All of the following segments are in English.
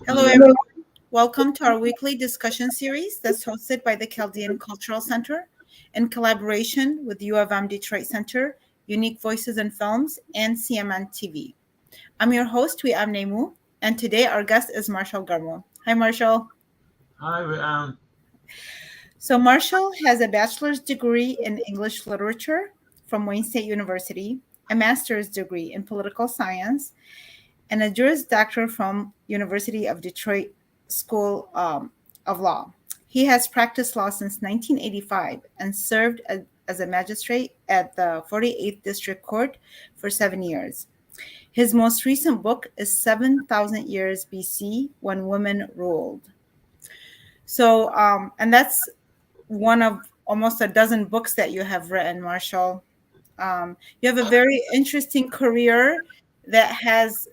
Hello, everyone. Welcome to our weekly discussion series that's hosted by the Chaldean Cultural Center in collaboration with U of M Detroit Center, Unique Voices in Films, and CMN TV. I'm your host, We Am Nemu, and today our guest is Marshal Garmo. Hi, Marshal. Hi, So, Marshall has a bachelor's degree in English literature from Wayne State University, a master's degree in political science, and a Juris Doctor from University of Detroit School of Law. He has practiced law since 1985 and served as a magistrate at the 48th District Court for 7 years. His most recent book is 7,000 Years BC When Women Ruled. So, and that's one of almost a dozen books that you have written, Marshall. You have a very interesting career that has,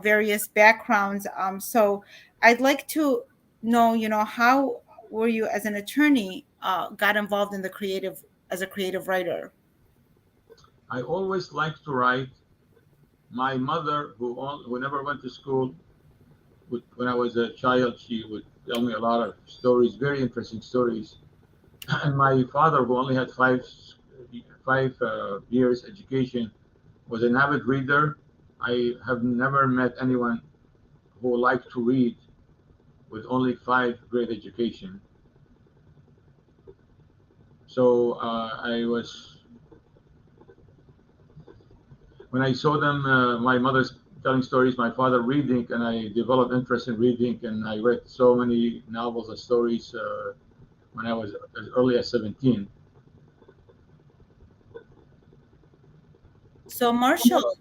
various backgrounds. So I'd like to know, how were you as an attorney got involved in the creative as a creative writer? I always liked to write. My mother, who never went to school, when I was a child, she would tell me a lot of stories, very interesting stories. And my father, who only had five years education, was an avid reader. I have never met anyone who liked to read with only 5 grade education. So I was when I saw them, my mother's telling stories, my father reading, and I developed interest in reading, and I read so many novels and stories when I was as early as 17. So Marshall,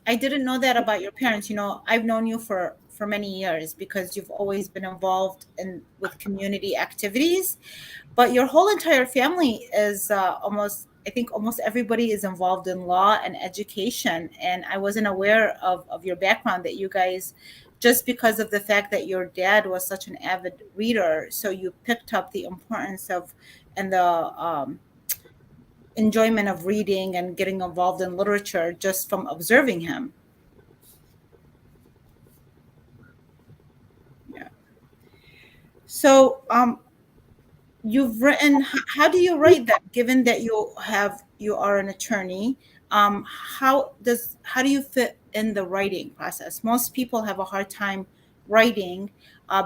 I didn't know that about your parents. I've known you for many years because you've always been involved in with community activities, but your whole entire family is I think almost everybody is involved in law and education. And I wasn't aware of your background, that you guys, just because of the fact that your dad was such an avid reader, so you picked up the importance of and the enjoyment of reading and getting involved in literature just from observing him. Yeah. So, you've written. How do you write that? Given that you are an attorney, how do you fit in the writing process? Most people have a hard time writing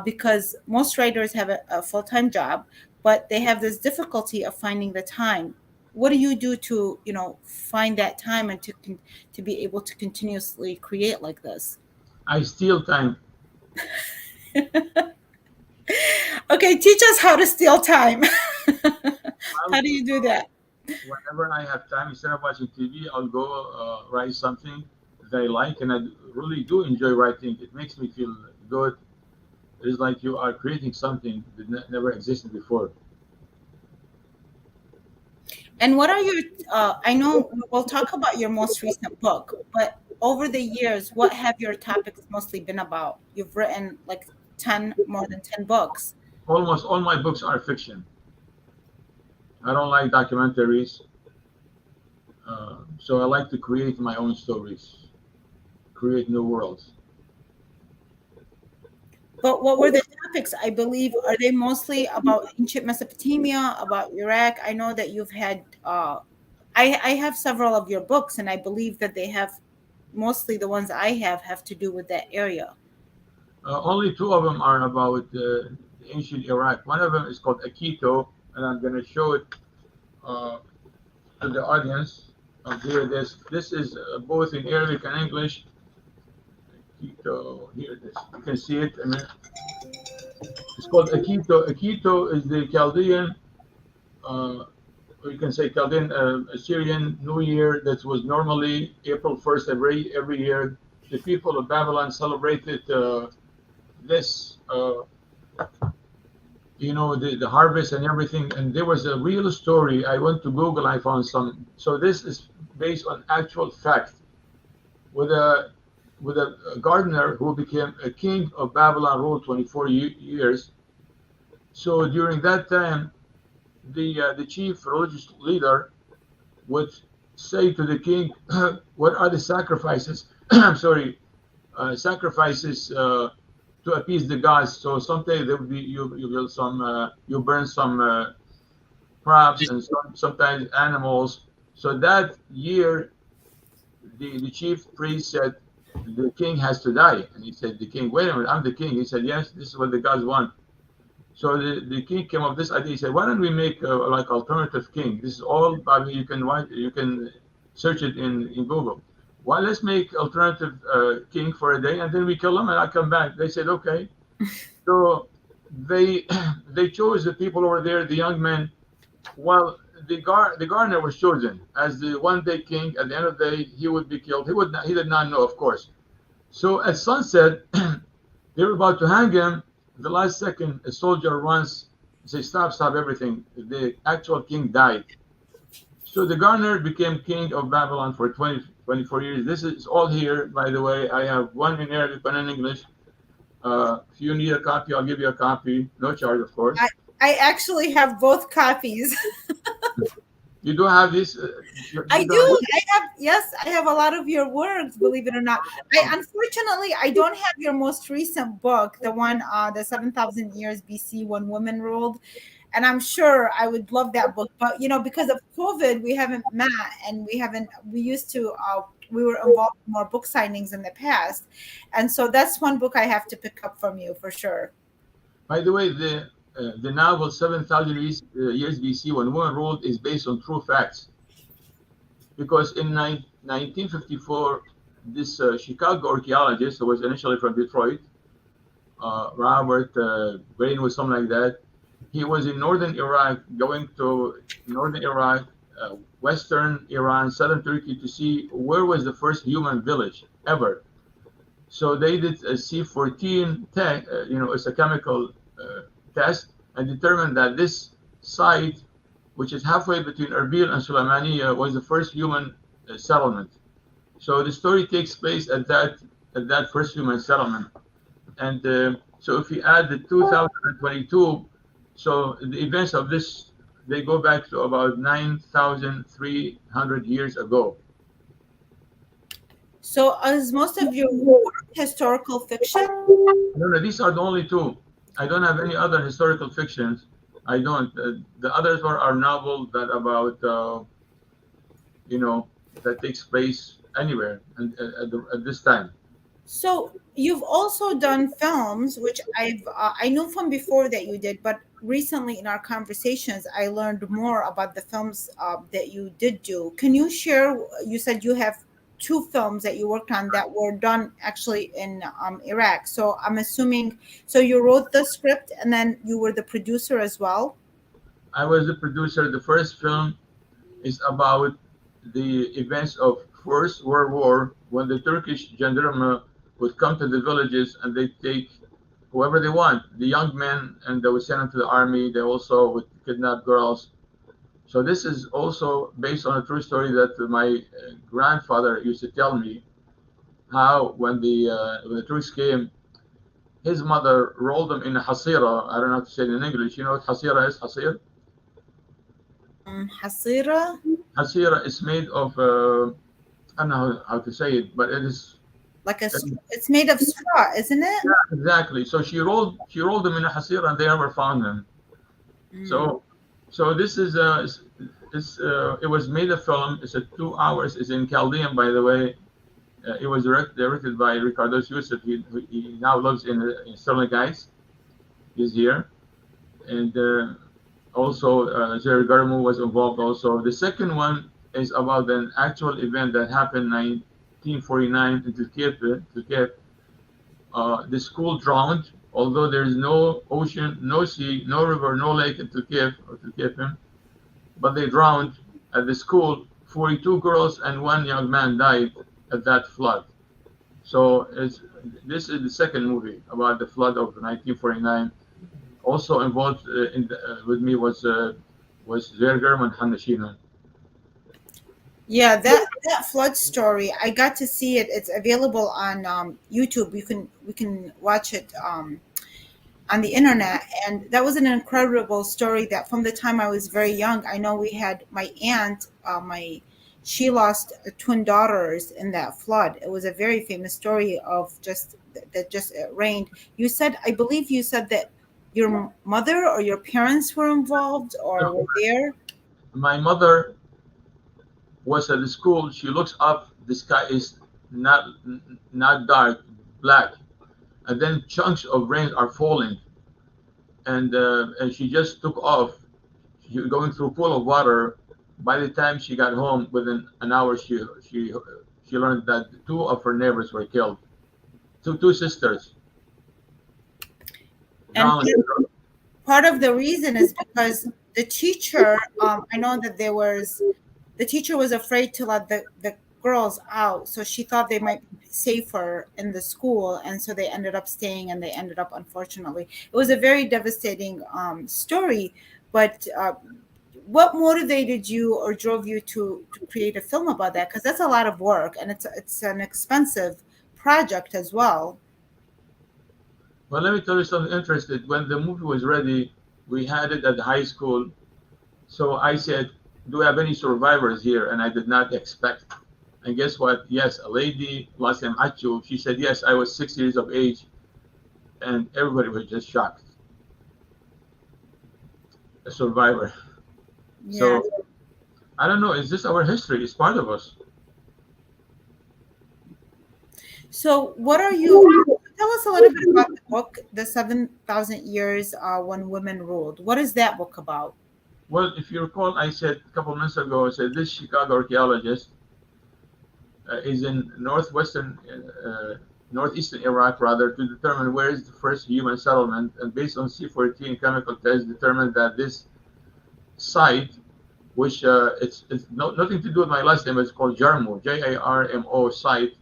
because most writers have a full-time job, but they have this difficulty of finding the time. What do you do to find that time and to be able to continuously create like this? I steal time. Okay, teach us how to steal time. How I'll, do you do that? Whenever I have time, instead of watching TV, I'll go write something that I like, and I really do enjoy writing. It makes me feel good. It's like you are creating something that never existed before. And what are your, I know we'll talk about your most recent book, but over the years, what have your topics mostly been about? You've written like 10, more than 10 books. Almost all my books are fiction. I don't like documentaries, so I like to create my own stories, create new worlds. But what were the topics? I believe, are they mostly about ancient Mesopotamia, about Iraq? I know that you've had, I have several of your books, and I believe that they have, mostly the ones I have to do with that area. Only 2 of them are about ancient Iraq. One of them is called Akito, and I'm going to show it uh, to the audience. Here it is. This is both in Arabic and English. Akito, here it is. You can see it. I mean, it's called Akito. Akito is the Chaldean, or you can say Chaldean Assyrian New Year that was normally April 1st every year. The people of Babylon celebrated this, the harvest and everything. And there was a real story. I went to Google, I found some. So this is based on actual fact with a gardener who became a king of Babylon, ruled 24 years. So during that time, the chief religious leader would say to the king, "What are the sacrifices? I'm sorry, sacrifices to appease the gods. So sometimes there would be you build some you burn some crops and sometimes animals. So that year, the chief priest said the king has to die, and he said the king, wait a minute, I'm the king. He said yes, this is what the gods want. So the king came up with this idea. He said, why don't we make like alternative king? This is all, I mean, you can search it in Google. Why let's make alternative king for a day and then we kill him and I come back. They said okay. So they they chose the people over there, the young men. Well, the gardener was chosen as the one day king. At the end of the day, he would be killed. He did not know, of course. So at sunset, they were about to hang him. The last second, a soldier runs and says, stop everything. The actual king died. So the gardener became king of Babylon for 24 years. This is all here, by the way. I have one in Arabic, one in English. If you need a copy, I'll give you a copy. No charge, of course. I actually have both copies. You do have this? I do. I have, yes, I have a lot of your works, believe it or not. Unfortunately, I don't have your most recent book, the one, the 7,000 years BC when women ruled. And I'm sure I would love that book. But, because of COVID, we haven't met and we used to, we were involved in more book signings in the past. And so that's one book I have to pick up from you for sure. By the way, the novel 7,000 years BC when women ruled is based on true facts. Because in 1954, this Chicago archaeologist who was initially from Detroit, Robert Brain was something like that. He was in northern Iraq, going to northern Iraq, western Iran, southern Turkey to see where was the first human village ever. So they did a C14 test, it's a chemical test, and determined that this site, which is halfway between Erbil and Sulaimaniya, was the first human settlement. So the story takes place at that first human settlement. And so if you add the 2022, so the events of this, they go back to about 9,300 years ago. So is most of your work historical fiction? No, these are the only two. I don't have any other historical fictions. I don't. The others are novels that about, that takes place anywhere at this time. So you've also done films, which I knew from before that you did, but recently in our conversations, I learned more about the films that you did do. Can you share? You said you have two films that you worked on that were done actually in Iraq. So I'm assuming, so you wrote the script and then you were the producer as well? I was the producer. The first film is about the events of First World War when the Turkish gendarme would come to the villages and they take whoever they want, the young men, and they would send them to the army. They also would kidnap girls. So this is also based on a true story that my grandfather used to tell me, how when the Turks came, his mother rolled them in a hasira. I don't know how to say it in English. You know what hasira is? Hasir? Hasira? Hasira is made of, I don't know how to say it, but it is like it's made of straw, isn't it? Yeah, exactly. So she rolled them in a hasira and they never found them. So this is it was made a film. It's a 2 hours. It's in Chaldean, by the way. It was directed by Ricardo Yusuf. He now lives in Sterling Heights. He's here, and also Marshal Garmo was involved. Also, the second one is about an actual event that happened in 1949 in Turkey. The school drowned, although there is no ocean, no sea, no river, no lake in Turkey, but they drowned at the school. 42 girls and one young man died at that flood. So this is the second movie about the flood of 1949. Also involved with me was Zerger and Hanashina. Yeah, that flood story, I got to see it. It's available on YouTube. We can watch it on the internet, and that was an incredible story. That from the time I was very young, I know we had my aunt, she lost twin daughters in that flood. It was a very famous story of just that just rained. You said, I believe you said that your mother or your parents were involved or were there. My mother was at the school. She looks up. The sky is not not dark, black, and then chunks of rain are falling, and she just took off. She was going through a pool of water. By the time she got home, within an hour, she learned that two of her neighbors were killed. Two sisters And drowned. part of the reason is because the teacher, I know that the teacher was afraid to let the girls out, so she thought they might be safer in the school, and so they ended up staying, and they ended up, unfortunately, it was a very devastating story. But what motivated you or drove you to create a film about that? Because that's a lot of work, and it's an expensive project as well. Well, let me tell you something interesting. When the movie was ready, we had it at the high school. So I said, "Do we have any survivors here?" And I did not expect. And guess what? Yes, a lady, last name Achu, she said, "Yes, I was 6 years of age," and everybody was just shocked. A survivor. Yeah. So I don't know. Is this our history? It's part of us. So, what are you? Tell us a little bit about the book, The 7,000 Years When Women Ruled. What is that book about? Well, if you recall, I said a couple of minutes ago, I said this Chicago archaeologist is in northeastern Iraq, rather, to determine where is the first human settlement, and based on C14 chemical tests, determined that this site, which it's nothing to do with my last name, it's called Jarmo, Jarmo site.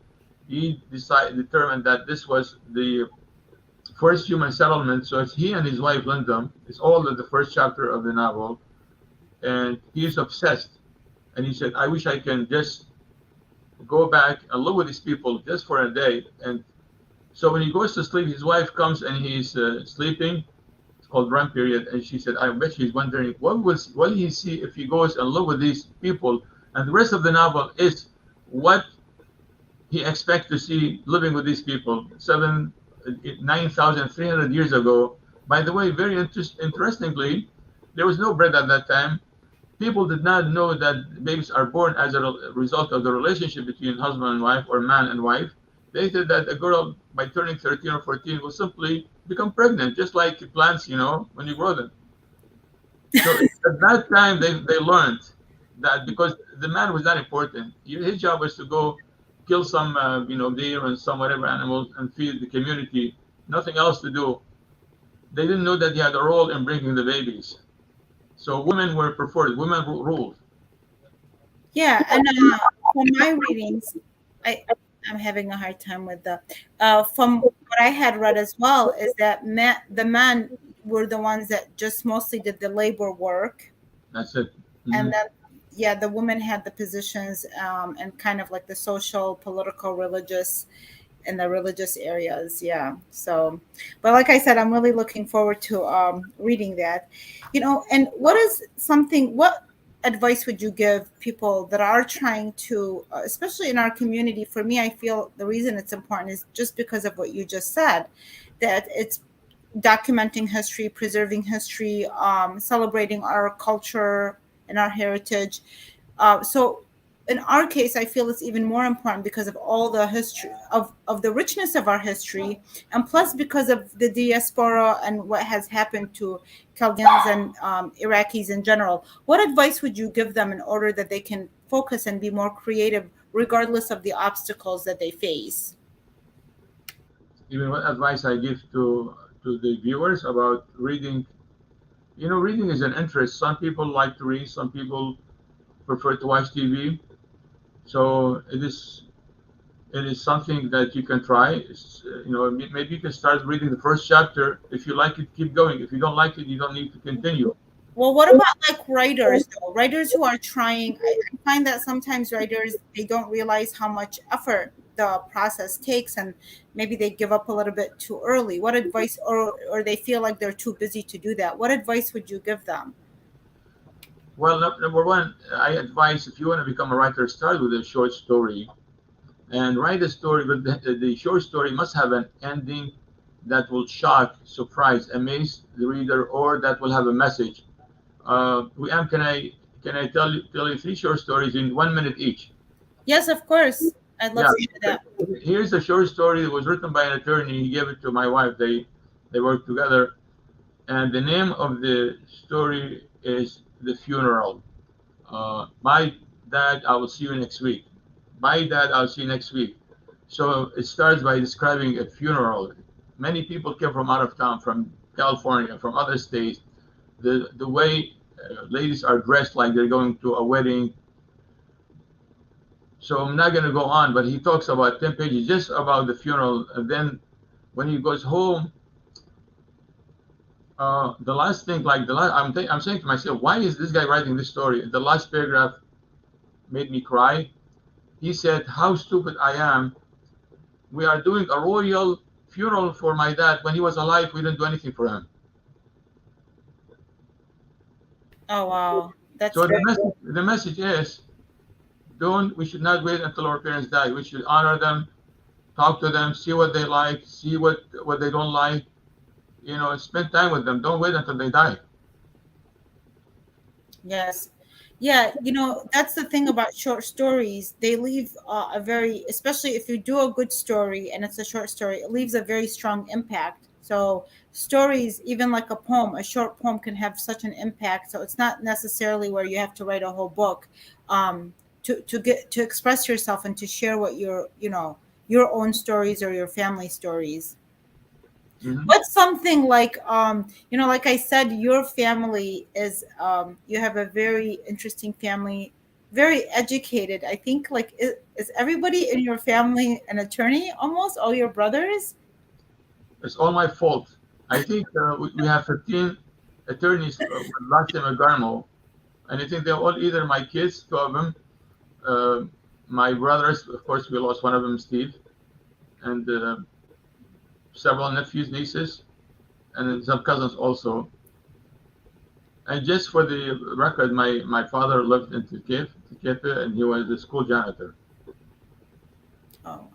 He determined that this was the first human settlement. So it's he and his wife Linda. It's all in the first chapter of the novel, and he is obsessed. And he said, "I wish I can just go back and live with these people just for a day." And so when he goes to sleep, his wife comes and he's sleeping. It's called REM period. And she said, "I bet she's wondering what he see if he goes and live with these people." And the rest of the novel is what he expects to see living with these people 9,300 years ago. By the way, very interestingly, there was no bread at that time. People did not know that babies are born as a result of the relationship between husband and wife or man and wife. They said that a girl, by turning 13 or 14, will simply become pregnant, just like plants, when you grow them. So at that time, they learned that because the man was not important. His job was to go kill some, deer and some whatever animals and feed the community. Nothing else to do. They didn't know that he had a role in bringing the babies. So women were preferred. Women ruled. Yeah, and from my readings, I I'm having a hard time with the. From what I had read as well is that the men were the ones that just mostly did the labor work, That's it. and Hmm. then yeah, the women had the positions, and kind of like the social, political, religious, in the religious areas. Yeah. So, but like I said, I'm really looking forward to reading that. And what advice would you give people that are trying to, especially in our community? For me, I feel the reason it's important is just because of what you just said, that it's documenting history, preserving history, celebrating our culture and our heritage. So in our case, I feel it's even more important because of all the history of the richness of our history, and plus because of the diaspora and what has happened to Chaldeans and Iraqis in general. What advice would you give them in order that they can focus and be more creative regardless of the obstacles that they face? Even what advice I give to the viewers about reading. Reading is an interest. Some people like to read. Some people prefer to watch TV. So it is something that you can try. Maybe you can start reading the first chapter. If you like it, keep going. If you don't like it, you don't need to continue. Well, what about like writers though? Writers who are trying, I find that sometimes writers they don't realize how much effort the process takes, and maybe they give up a little bit too early. What advice, or they feel like they're too busy to do that? What advice would you give them? Well, number one, I advise if you want to become a writer, start with a short story. and write a story, but the short story must have an ending that will shock, surprise, amaze the reader, or that will have a message. Can I tell you three short stories in 1 minute each? Yes, of course. I'd love Yeah. to hear that. Here's a short story that was written by an attorney. He gave it to my wife. They worked together, and the name of the story is The Funeral. My dad, I will see you next week. My dad, I'll see you next week. So it starts by describing a funeral. Many people came from out of town, from California, from other states. The way ladies are dressed like they're going to a wedding. So I'm not going to go on, but he talks about 10 pages just about the funeral. And then when he goes home, the last thing, like I'm saying to myself, why is this guy writing this story? The last paragraph made me cry. He said, "How stupid I am. We are doing a royal funeral for my dad. When he was alive, we didn't do anything for him." Oh wow, that's So very. the message is, don't we should not wait until our parents die. We should honor them, talk to them, see what they like, see what they don't like. Spend time with them. Don't wait until they die. Yes. Yeah, that's the thing about short stories. They leave a very, especially if you do a good story and it's a short story, it leaves a very strong impact. So, stories, even like a poem, a short poem can have such an impact. So, it's not necessarily where you have to write a whole book to express yourself and to share what your own stories or your family stories. Hmm. What's something like like I said, your family is you have a very interesting family, very educated. I think, like, is everybody in your family an attorney, almost all your brothers? It's all my fault. I think we have 15 attorneys with last name Garmo, and I think they're all either my kids, two of them, uh, my brothers. Of course, we lost one of them, Steve, and several nephews, nieces, and then some cousins also. And just for the record, my father lived in Tekepe, and he was the school janitor. Oh,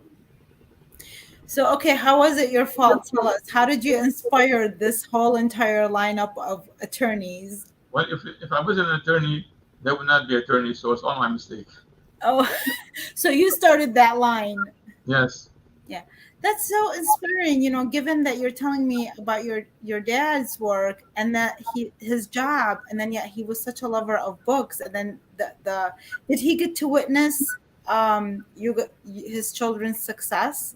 so okay, how was it your fault? Tell us, how did you inspire this whole entire lineup of attorneys? Well, if I was an attorney, that would not be attorney, so it's all my mistake. Oh, so you started that line. Yes. Yeah, that's so inspiring, given that you're telling me about your dad's work and that his job, and then yet he was such a lover of books, and then the did he get to witness his children's success?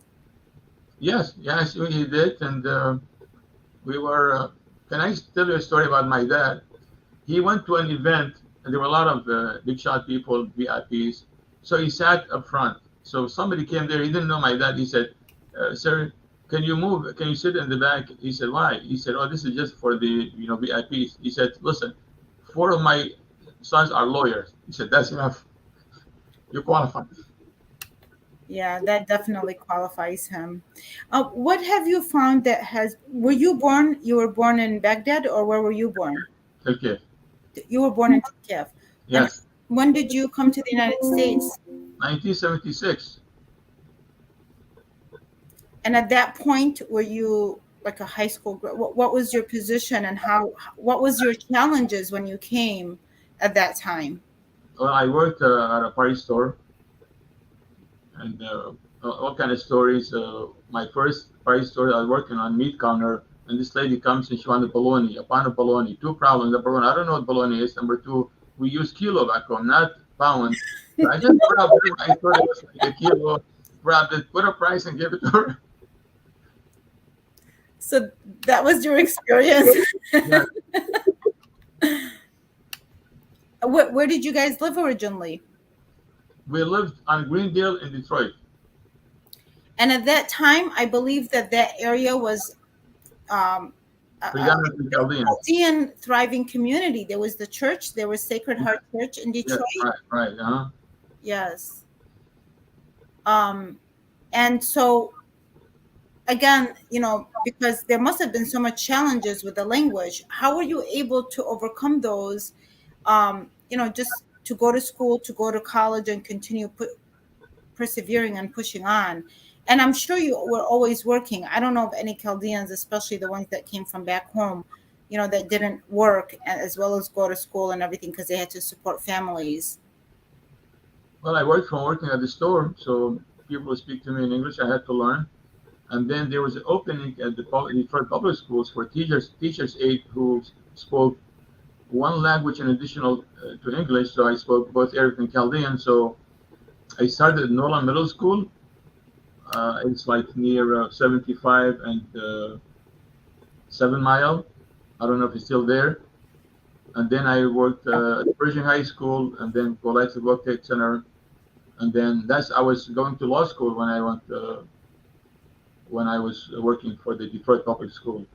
Yes, he did, and we were. Can I tell you a story about my dad? He went to an event, and there were a lot of big shot people, VIPs. So he sat up front. So somebody came there. He didn't know my dad. He said, "Sir, can you move? Can you sit in the back?" He said, "Why?" He said, "Oh, this is just for the VIPs." He said, "Listen, four of my sons are lawyers." He said, "That's enough. You qualify." Yeah, that definitely qualifies him. What have you found that has you were born in Baghdad, or where were you born? Okay. You were born in Kiev. And Yes. when did you come to the United States? 1976. And at that point, were you like a high school what was your position, and what was your challenges when you came at that time? Well, I worked at a party store, and all kind of stories. My first party store, I was working on meat counter, and this lady comes and she wanted bologna, a pound of bologna. Two problems. Number one, I don't know what bologna is. Number two, we use kilo back home, not pound. So I just grabbed it. I thought it was like a kilo. Grabbed it, put a price, and gave it to her. So that was your experience. Yeah, Where did you guys live originally? we lived on Greendale in Detroit. And at that time, I believe that area was um, a Predominantly Chaldeans. Chaldean thriving community. There was the church. There was Sacred Yeah, Heart Church in yeah, Detroit. right. Yes. Um, and so again, because there must have been so much challenges with the language. How were you able to overcome those? Just to go to school, to go to college, and continue persevering and pushing on. And I'm sure you were always working. I don't know of any Chaldeans, especially the ones that came from back home, that didn't work as well as go to school and everything because they had to support families. Well, I worked from working at the store, so people would speak to me in English. I had to learn. And then there was an opening at the first public schools for teachers aide who spoke one language in additional to English. So I spoke both Arabic and Chaldean. So I started at Nolan Middle School. It's like near 75 and 7 Mile. I don't know if it's still there. And then I worked at Persian High School, and then Collective Work Tech Center. And then I was going to law school when I went when I was working for the Detroit Public School,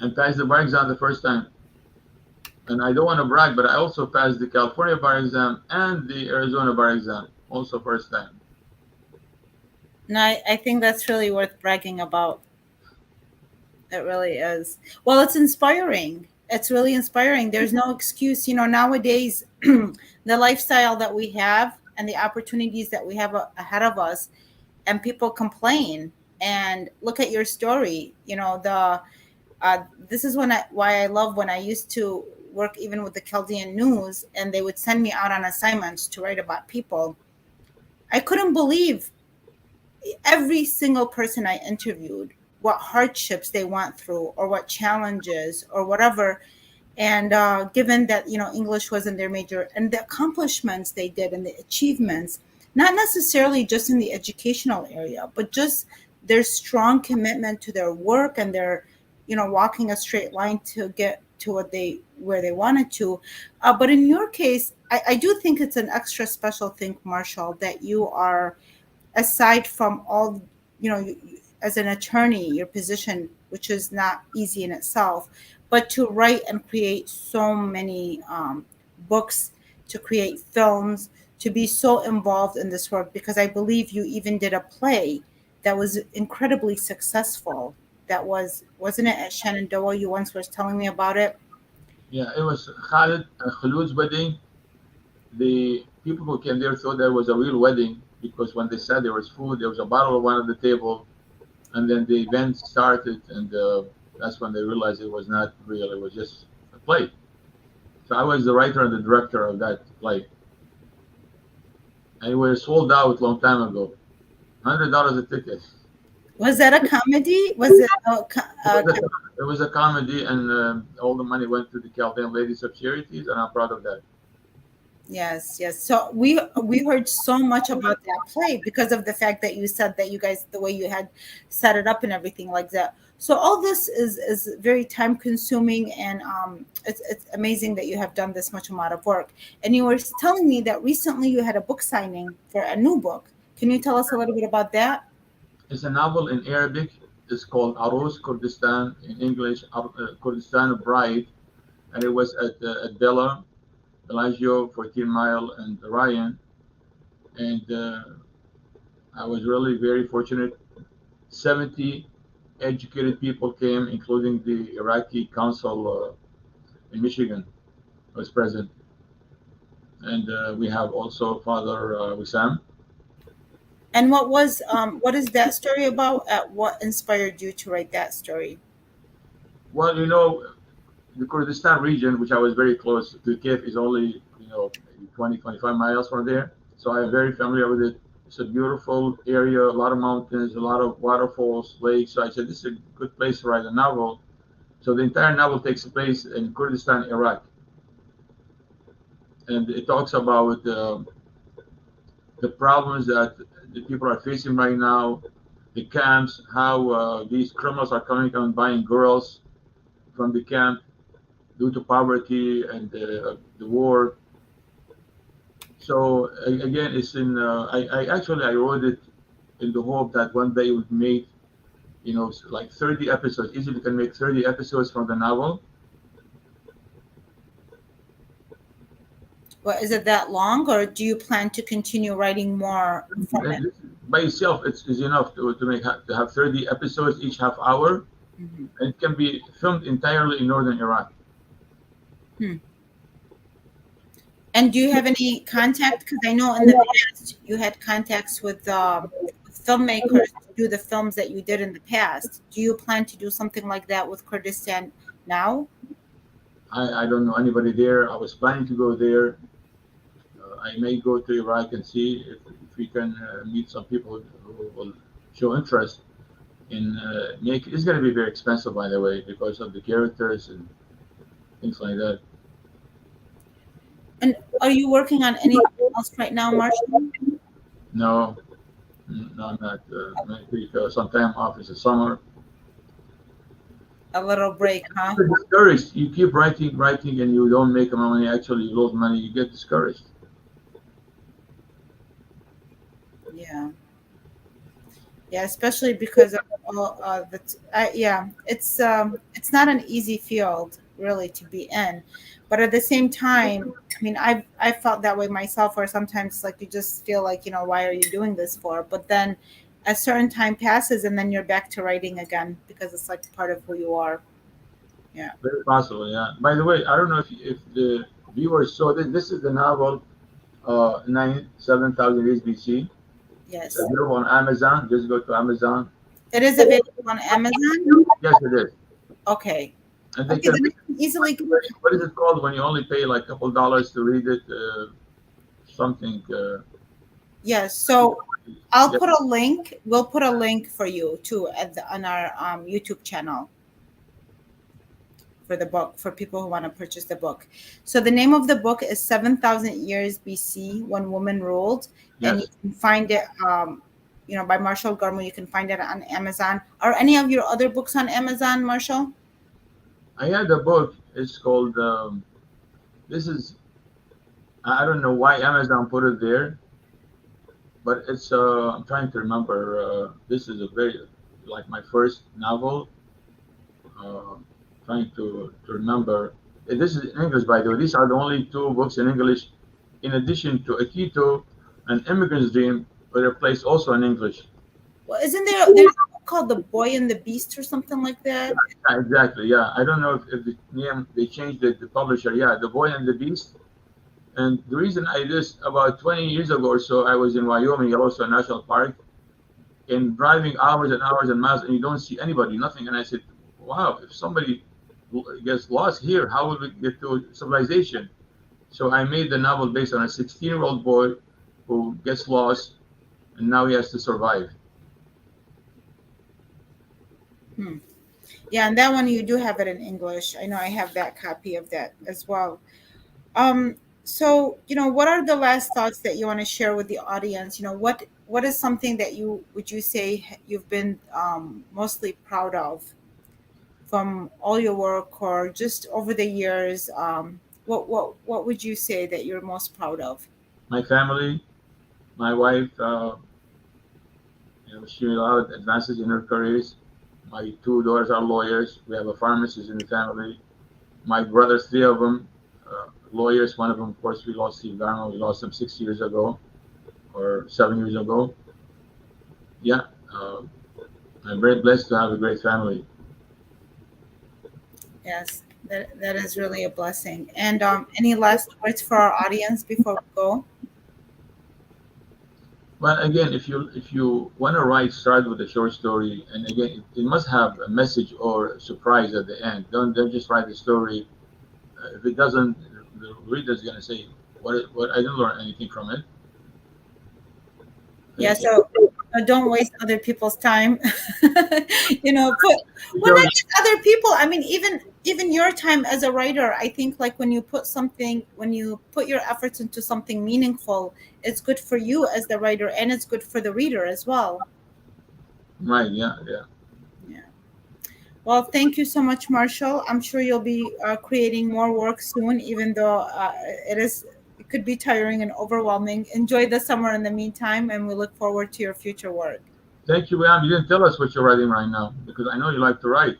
and passed the bar exam the first time. And I don't want to brag, but I also passed the California bar exam and the Arizona bar exam, also first time. And I think that's really worth bragging about. It really is. Well, it's inspiring. It's really inspiring. There's no excuse. Nowadays, the lifestyle that we have and the opportunities that we have ahead of us, and people complain. And look at your story. This is why I love when I used to work even with the Chaldean News, and they would send me out on assignments to write about people. I couldn't believe every single person I interviewed, what hardships they went through or what challenges or whatever. And given that, English wasn't their major, and the accomplishments they did and the achievements, not necessarily just in the educational area, but just their strong commitment to their work and their, walking a straight line to get to where they wanted to. But in your case, I do think it's an extra special thing, Marshall, that you are, aside from all, as an attorney, your position, which is not easy in itself, but to write and create so many books, to create films, to be so involved in this work, because I believe you even did a play that was incredibly successful. Wasn't it at Shenandoah? You once was telling me about it. Yeah, it was Khalid and Khaloud's wedding. The people who came there thought that was a real wedding because when they said there was food, there was a bottle of wine on the table, and then the event started, and that's when they realized it was not real. It was just a play. So I was the writer and the director of that play, and it was sold out a long time ago. $100 a ticket. Was that a comedy? Was it It was a comedy, and all the money went to the Chaldean Ladies of Charities, and I'm proud of that. Yes, yes. So we heard so much about that play because of the fact that you said that you guys, the way you had set it up and everything like that. So all this is very time consuming, and it's amazing that you have done this much amount of work. And you were telling me that recently you had a book signing for a new book. Can you tell us a little bit about that? It's a novel in Arabic. It's called Arus Kurdistan, in English, Kurdistan Bride, and it was at Bella, Bellagio, 14 Mile, and Ryan. And I was really very fortunate. 70 educated people came, including the Iraqi consul in Michigan was present. And we have also Father Wissam. And what is that story about? What inspired you to write that story? Well, the Kurdistan region, which I was very close to Kiev, is only, 20, 25 miles from there. So I am very familiar with it. It's a beautiful area, a lot of mountains, a lot of waterfalls, lakes. So I said, this is a good place to write a novel. So the entire novel takes place in Kurdistan, Iraq. And it talks about the problems that the people are facing right now, the camps, how these criminals are coming and buying girls from the camp due to poverty and the war. So again, it's in. I wrote it in the hope that one day it would make, like 30 episodes. Easily can make 30 episodes from the novel. Well, is it that long, or do you plan to continue writing more from it? And by itself, it's enough to have 30 episodes each half hour, Mhm. and it can be filmed entirely in northern Iraq. Hmm. And do you have any contact? Because I know in the past you had contacts with filmmakers to do the films that you did in the past. Do you plan to do something like that with Kurdistan now? I don't know anybody there. I was planning to go there. I may go to Iraq and see if we can meet some people who will show interest in make. It's going to be very expensive, by the way, because of the characters and things like that. And are you working on anything else right now, Marshall? No, no, I'm not. I'm going to take some time off. It's the summer. A little break, huh? You're discouraged. You keep writing, writing, and you don't make money. Actually, you lose money. You get discouraged. Yeah. Yeah, especially because of all yeah, it's not an easy field really to be in, but at the same time, I mean, I felt that way myself, where sometimes like you just feel like, why are you doing this for? But then a certain time passes and then you're back to writing again because it's like part of who you are. Yeah. Very possible. Yeah. By the way, I don't know if the viewers saw this. This is the novel, 7,000 Years BC. It's Yes. available on Amazon. Just go to Amazon. It is available on Amazon. Yes, it is. Okay. And they Okay, can. then I can easily. What is it called when you only pay like a couple dollars to read it? Something. Yes. So I'll Yeah. put a link. We'll put a link for you too on our YouTube channel for the book for people who want to purchase the book. So the name of the book is 7,000 Years BC When Women Ruled, and you Yes. can find it, by Marshal Garmo. You can find it on Amazon. Are any of your other books on Amazon, Marshall? I had a book. It's called. This is. I don't know why Amazon put it there, but it's. I'm trying to remember. This is a very like my first novel. Uh, Trying to remember. This is in English, by the way. These are the only two books in English, in addition to Akito and Immigrant's Dream, but they're placed also in English. Well, isn't there's a book called The Boy and the Beast or something like that? Yeah, exactly. Yeah, I don't know if the name they changed the publisher. Yeah, The Boy and the Beast. And the reason I this about 20 years ago or so, I was in Wyoming, Yellowstone National Park, and driving hours and hours and miles, and you don't see anybody, nothing. And I said, wow, if somebody gets lost here, how will we get to civilization? So I made the novel based on a 16-year-old boy who gets lost, and now he has to survive. Hmm. Yeah, and that one you do have it in English. I know I have that copy of that as well. So, what are the last thoughts that you want to share with the audience? What is something that you say you've been mostly proud of from all your work or just over the years? What would you say that you're most proud of? My family, my wife, she made a lot of advances in her careers. My two daughters are lawyers. We have a pharmacist in the family. My brothers, three of them, lawyers. One of them, of course, we lost Steve Garmo. We lost him 6 years ago or 7 years ago. Yeah, I'm very blessed to have a great family. Yes, that is really a blessing. And any last words for our audience before we go? But again, if you want to write, start with a short story, and again, it must have a message or surprise at the end. Don't just write a story. If it doesn't, the reader's gonna say, "What? I didn't learn anything from it." Yeah, so don't waste other people's time. Well, not just other people. I mean, even your time as a writer. I think like when you put your efforts into something meaningful, it's good for you as the writer, and it's good for the reader as well. Right? Yeah. Yeah. Yeah. Well, thank you so much, Marshall. I'm sure you'll be creating more work soon, even though it could be tiring and overwhelming. Enjoy the summer in the meantime, and we look forward to your future work. Thank you, William. You didn't tell us what you're writing right now because I know you like to write.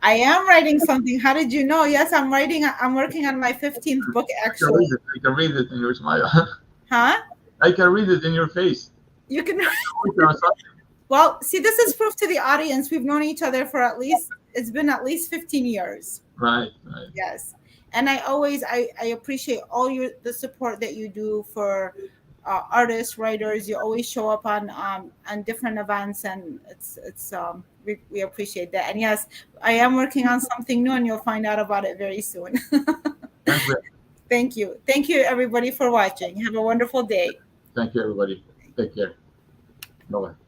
I am writing something. How did you know? Yes, I'm writing. I'm working on my 15th book, I can read actually. it. I can read it in your smile. Huh? I can read it in your face. You can. Well, see, this is proof to the audience. We've known each other for it's been at least 15 years. Right. Right. Yes. And I appreciate all the support that you do for artists, writers. You always show up on different events, and we appreciate that. And yes, I am working on something new, and you'll find out about it very soon. Thank you. Thank you everybody for watching. Have a wonderful day. Thank you, everybody. Take care. Bye bye.